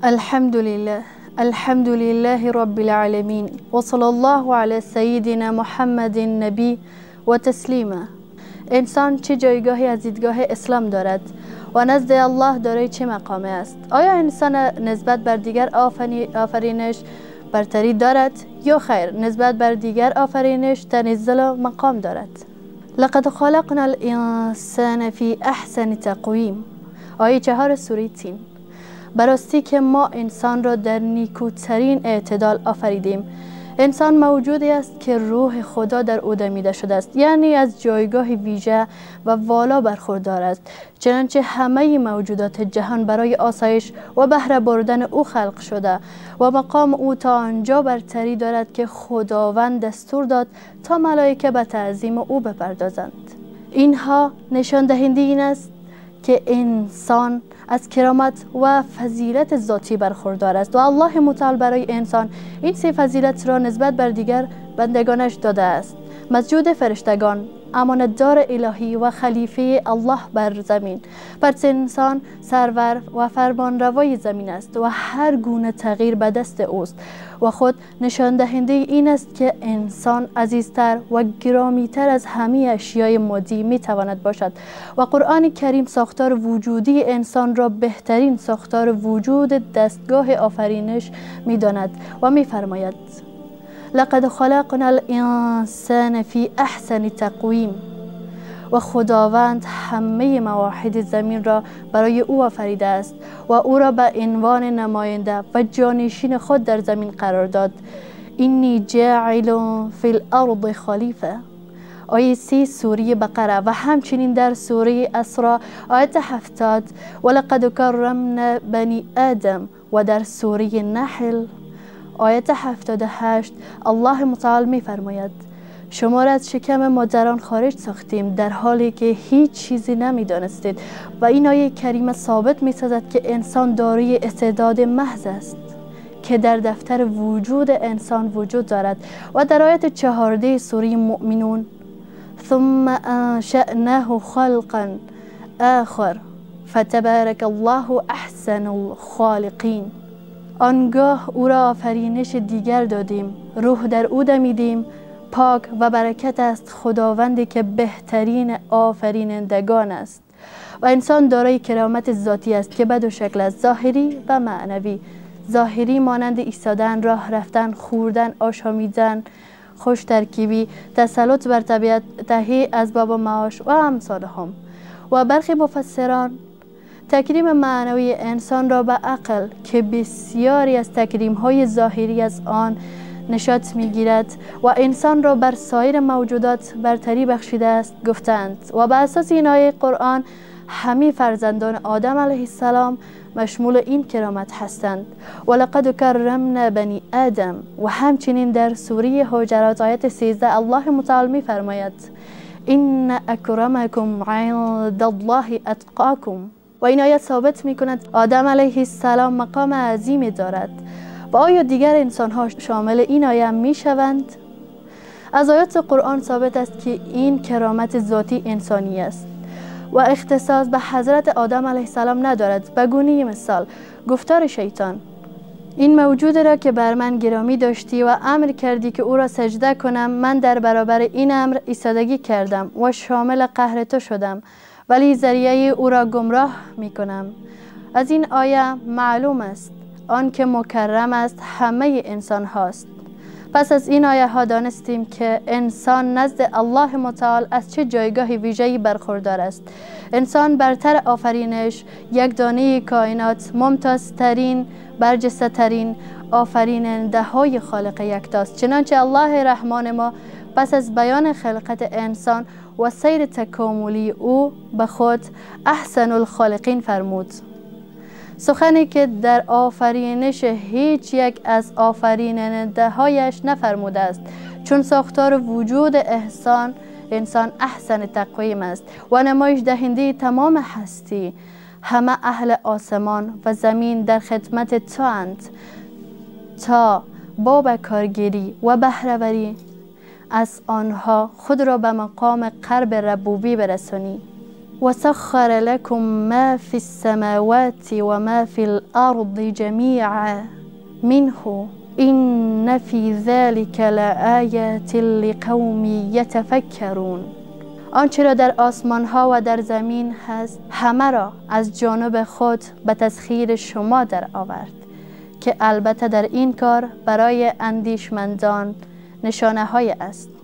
الحمد لله الحمد لله رب العالمين وصلى الله على سیدنا محمد نبی و تسلیما. انسان چه جایگاهی از دیدگاه اسلام دارد و نزد الله دارای چه مقامه است؟ آیا انسان نسبت بر دیگر آفرینش برتری دارد یا خیر نسبت بر دیگر آفرینش تنزل و مقام دارد؟ لقد خلقنا الانسان فی احسن تقویم. آیه 4 سوره تین. براستی که ما انسان را در نیکوترین اعتدال آفریدیم. انسان موجودی است که روح خدا در او دمیده شده است، یعنی از جایگاه ویژه و والا برخوردار است، چنانچه همه موجودات جهان برای آسایش و بهره بردن او خلق شده و مقام او تا آنجا برتری دارد که خداوند دستور داد تا ملائکه به تعظیم او بپردازند. اینها نشان دهنده این است که انسان از کرامت و فضیلت ذاتی برخوردار است و الله متعال برای انسان این سه فضیلت را نسبت بر دیگر بندگانش داده است. مسجود فرشتگان، امانتدار الهی و خلیفه الله بر زمین. پس انسان سرور و فرمانروای زمین است و هر گونه تغییر به دست اوست و خود نشان دهنده این است که انسان عزیزتر و گرامیتر از همه اشیای مادی می تواند باشد و قرآن کریم ساختار وجودی انسان را بهترین ساختار وجود دستگاه آفرینش می داند و می فرماید لقد خلقنا الانسان فی احسن تقویم. و خداوند همه مواحد زمین را برای او آفریده است و او را به عنوان نماینده و جانشین خود در زمین قرار داد. اینی جاعل فی الارض خلیفه. آیه 3 سوره بقره و همچنین در سوره اسراء آیه 70 ولقد کرمنا بنی آدم و در سوره نحل آیه 78 الله متعال می فرماید شما را از شکم مادران خارج ساختیم در حالی که هیچ چیزی نمی دانستید. و این آیه کریمه ثابت می سازد که انسان دارای استعداد محض است که در دفتر وجود انسان وجود دارد و در آیه 14 سوره مؤمنون ثم انشأناه خلقا آخر فتبارک الله احسن الخالقین. آنگاه او را آفرینش دیگر دادیم، روح در او دمیدیم. پاک و برکت است خداوندی که بهترین آفرینندگان است. و انسان دارای کرامت ذاتی است که به دو شکل است، ظاهری و معنوی. ظاهری مانند ایستادن، راه رفتن، خوردن، آشامیدن، خوش ترکیبی، تسلط بر طبیعت، تهیه اسباب و معاش و امثالهم. و برخی مفسران تکریم معنوی انسان را به عقل که بسیاری از تکریم های ظاهری از آن نشاط میگیرد و انسان را بر سایر موجودات برتری بخشیده است گفتند. و بر اساس این آیه قرآن همه فرزندان آدم علیه السلام مشمول این کرامت هستند. ولقد کرمنا بنی آدم. و همچنین در سوره حجرات آیه 13 الله متعال می فرماید ان اکرمکم عند الله اتقاکم. و این آیه ثابت می کند آدم علیه السلام مقام عظیمی دارد. و آیا دیگر انسان ها شامل این آیه می شوند؟ از آیات قرآن ثابت است که این کرامت ذاتی انسانی است و اختصاص به حضرت آدم علیه السلام ندارد. به گونه مثال گفتار شیطان این موجود را که بر من گرامی داشتی و امر کردی که او را سجده کنم، من در برابر این امر ایستادگی کردم و شامل قهر تو شدم، ولی ذریعه او را گمراه می کنم. از این آیه معلوم است آن که مکرم است همه انسان هاست. پس از این آیه ها دانستیم که انسان نزد الله متعال از چه جایگاه ویژه‌ای برخوردار است. انسان برتر آفرینش، یک دانه کائنات، ممتازترین، برجسته ترین آفریننده های خالق یکتاست. چنانچه الله رحمان ما پس از بیان خلقت انسان و سیر تکاملی او به خود احسن الخالقین فرمود، سخنی که در آفرینش هیچ یک از آفریننده هایش نفرموده است. چون ساختار وجود انسان احسن تقویم است و نمایش دهنده تمام هستی. همه اهل آسمان و زمین در خدمت تو اند تا با به کارگیری و بهره‌وری از آنها خود را به مقام قرب ربوبی برسانی. و سخر لكم ما فی السماوات و ما فی الارض جمیعا منه این فی ذلک لآیات لقوم یتفکرون. آنچه را در آسمان ها و در زمین هست همه را از جانب خود به تسخیر شما در آورد که البته در این کار برای اندیشمندان نشانه های است.